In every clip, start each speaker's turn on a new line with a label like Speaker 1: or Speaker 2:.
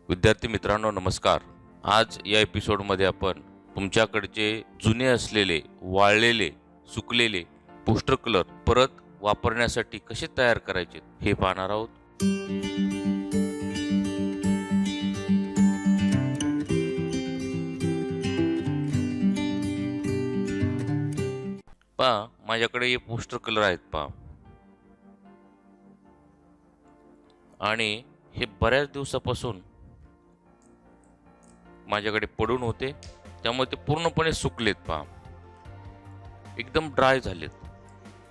Speaker 1: विद्यार्थी मित्रांनो नमस्कार. आज या एपिसोडमध्ये आपण तुमच्याकडचे जुने असलेले, वाळलेले, सुकलेले पोस्टर कलर परत वापरण्यासाठी कसे तयार करायचे हे पाहणार आहोत. पहा, माझ्याकडे हे पोस्टर कलर आहेत पहा, आणि हे बऱ्याच दिवसापासून माझ्याकडे पडून होते, त्यामुळे ते पूर्णपणे सुकलेत पहा, एकदम ड्राय झालेत.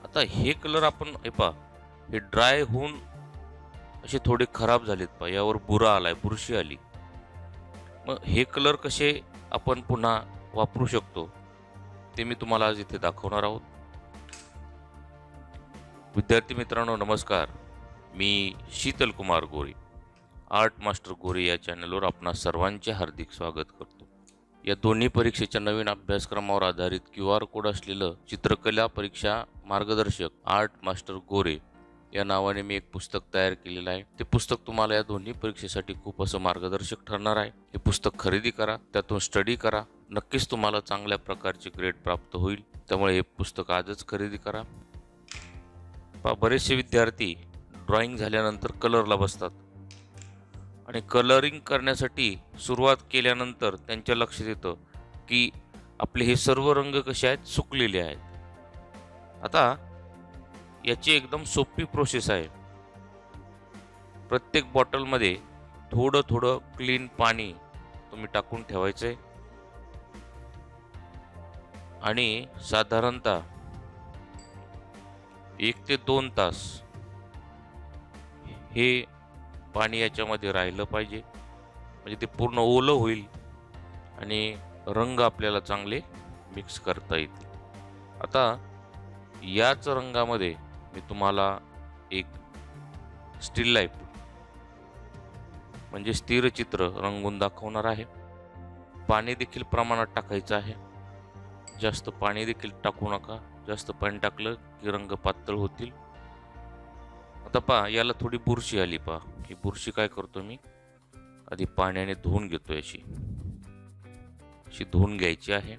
Speaker 1: आता हे कलर आपण हे पहा, हे ड्राय होऊन असे थोडे खराब झालेत पहा, यावर बुरा आलाय, बुरशी आली. मग हे कलर कसे आपण पुन्हा वापरू शकतो ते मी तुम्हाला आज इथे दाखवणार आहोत. विद्यार्थी मित्रांनो नमस्कार. मी शीतल कुमार गोरे, आर्ट मास्टर गोरे या चॅनलवर आपणा सर्वांचे हार्दिक स्वागत करतो. या दोन्ही परीक्षेच्या नवीन अभ्यासक्रमावर आधारित QR कोड असलेलं चित्रकला परीक्षा मार्गदर्शक आर्ट मास्टर गोरे या नावाने मी एक पुस्तक तयार केलेलं आहे. ते पुस्तक तुम्हाला या दोन्ही परीक्षेसाठी खूप असं मार्गदर्शक ठरणार आहे. हे पुस्तक खरेदी करा, त्यातून स्टडी करा, नक्कीच तुम्हाला चांगल्या प्रकारचे ग्रेड प्राप्त होईल. त्यामुळे हे पुस्तक आजच खरेदी करा. बरेचसे विद्यार्थी ड्रॉइंग झाल्यानंतर कलरला बसतात आणि कलरिंग करण्यासाठी सुरुवात केल्यानंतर त्यांच्या लक्षात येतं की आपले हे सर्व रंग कसे आहेत, सुकलेले आहेत. आता याची एकदम सोपी प्रोसेस आहे. प्रत्येक बॉटलमध्ये थोडं थोडं क्लीन पाणी तुम्ही टाकून ठेवायचं आहे आणि साधारणतः 1 ते 2 तास हे पाणी याच्यामध्ये राहिलं पाहिजे, म्हणजे ते पूर्ण ओलं होईल आणि रंग आपल्याला चांगले मिक्स करता येतील. आता याच रंगामध्ये मी तुम्हाला एक स्टील लाईफ म्हणजे स्थिर चित्र रंगवून दाखवणार आहे. पाणी देखील प्रमाणात टाकायचं आहे. जास्त पाणी देखील टाकू नका. जास्त पाणी टाकलं की रंग पातळ होतील. आता पहा, याला थोडी बुरशी आली पहा. ही बुरशी काय करतो मी, आधी पाण्याने धुवून घेतो. अशी धुवून घ्यायची आहे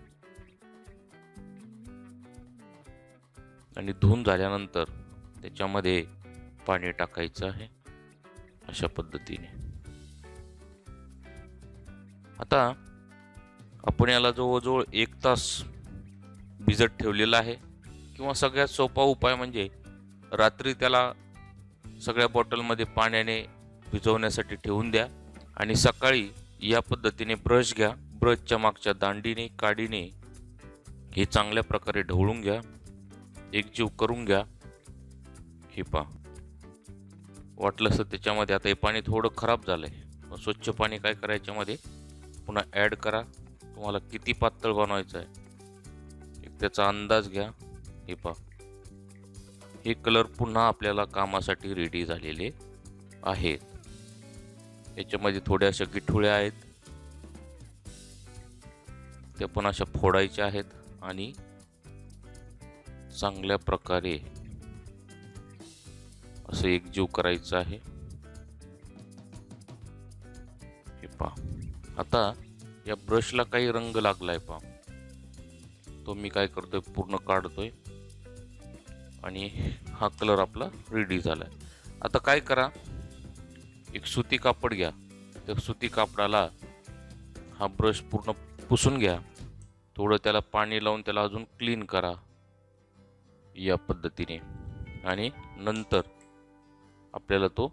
Speaker 1: आणि धुवून झाल्यानंतर त्याच्यामध्ये पाणी टाकायचं आहे अशा पद्धतीने. आता आपण याला जवळजवळ 1 तास भिजत ठेवलेला आहे, किंवा सगळ्यात सोपा उपाय म्हणजे रात्री त्याला सगळ्या बॉटलमध्ये पाण्याने भिजवण्यासाठी ठेवून द्या आणि सकाळी या पद्धतीने ब्रश घ्या. ब्रशच्या मागच्या दांडीने, काडीने हे चांगल्या प्रकारे ढवळून घ्या, एकजीव करून घ्या. हे पहा, वाटलं तर त्याच्यामध्ये आता हे पाणी थोडं खराब झालंय, स्वच्छ पाणी काय करायचं मध्ये पुन्हा ॲड करा. तुम्हाला किती पातळ बनवायचं आहे एक त्याचा अंदाज घ्या. हे पहा, हे कलर पुन्हा आपल्याला कामासाठी रेडी झालेले आहेत. याच्यामध्ये थोड्या अशा गिठुळ्या आहेत, त्या पण अशा फोडायच्या आहेत आणि चांगल्या प्रकारे असं एकजीव करायचं आहे. हे पहा, आता या ब्रशला काही रंग लागलाय पहा, तो मी काय करतोय पूर्ण काढतोय आणि हा कलर आपला रेडी झालाय. आता काय करा, एक सुती कापड घ्या. त्या सुती कापडाला हा ब्रश पूर्ण पुसून घ्या. थोडं त्याला पाणी लावून त्याला अजून क्लीन करा या पद्धतीने, आणि नंतर आपल्याला तो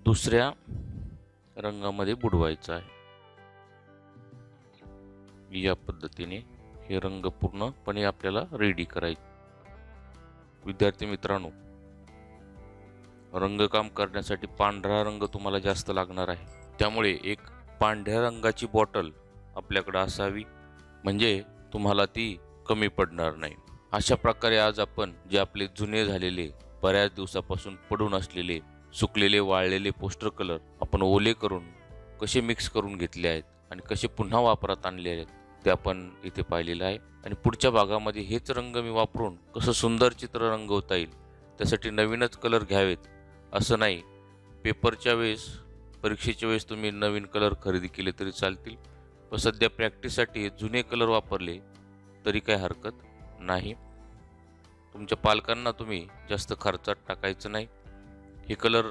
Speaker 1: दुसऱ्या रंगामध्ये बुडवायचा आहे. या पद्धतीने हे रंग पूर्णपणे आपल्याला रेडी करायचे. विद्यार्थी मित्रांनो, रंगकाम करण्यासाठी पांढरा रंग तुम्हाला जास्त लागणार आहे. त्यामुळे एक पांढऱ्या रंगाची बॉटल आपल्याकडे असावी, म्हणजे तुम्हाला ती कमी पडणार नाही. अशा प्रकारे आज आपण जे आपले जुने झालेले, बऱ्याच दिवसापासून पडून असलेले, सुकलेले, वाळलेले पोस्टर कलर आपण ओले करून कसे मिक्स करून घेतले आहेत आणि कसे पुन्हा वापरात आणले आहेत ते आपण इथे पाहिलेलं आहे. आणि पुढच्या भागामध्ये हेच रंग मी वापरून कसं सुंदर चित्र रंगवता येईल त्यासाठी नवीनच कलर घ्यावेत असं नाही. पेपरच्या वेळेस परीक्षेच्या वेळेस तुम्ही नवीन कलर खरेदी केले तरी चालतील, पण सध्या प्रॅक्टिससाठी जुने कलर वापरले तरी काही हरकत नाही. तुमच्या पालकांना तुम्ही जास्त खर्चात टाकायचं नाही. हे कलर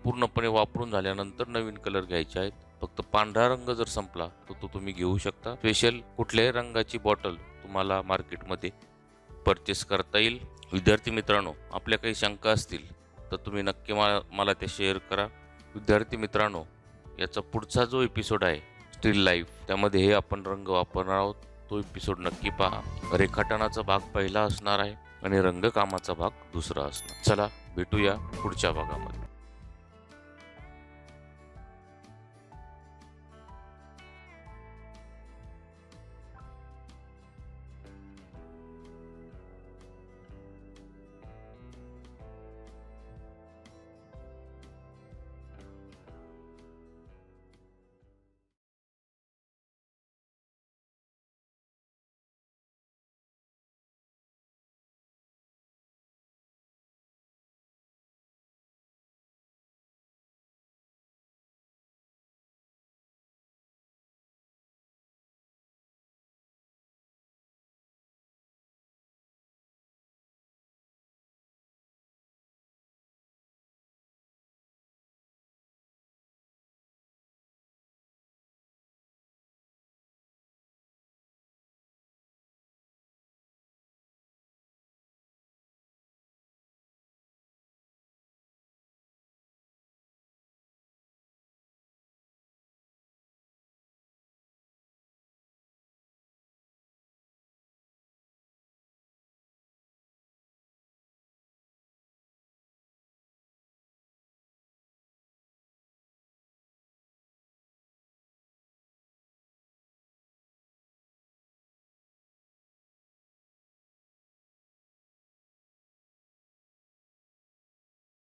Speaker 1: पूर्णपणे वापरून झाल्यानंतर नवीन कलर घ्यायचे आहेत. फक्त पांढरा रंग जर संपला तर तो तुम्ही घेऊ शकता. स्पेशल कुठल्याही रंगाची बॉटल तुम्हाला मार्केटमध्ये परचेस करता येईल. विद्यार्थी मित्रांनो, आपल्या काही शंका असतील तर तुम्ही नक्की मला ते शेअर करा. विद्यार्थी मित्रांनो, याचा पुढचा जो एपिसोड आहे स्टील लाईफ, त्यामध्ये हे आपण रंग वापरणार आहोत. तो एपिसोड नक्की पहा. रेखाटनाचा भाग पहिला असणार आहे आणि रंगकामाचा भाग दुसरा असणार. चला भेटूया पुढच्या भागामध्ये.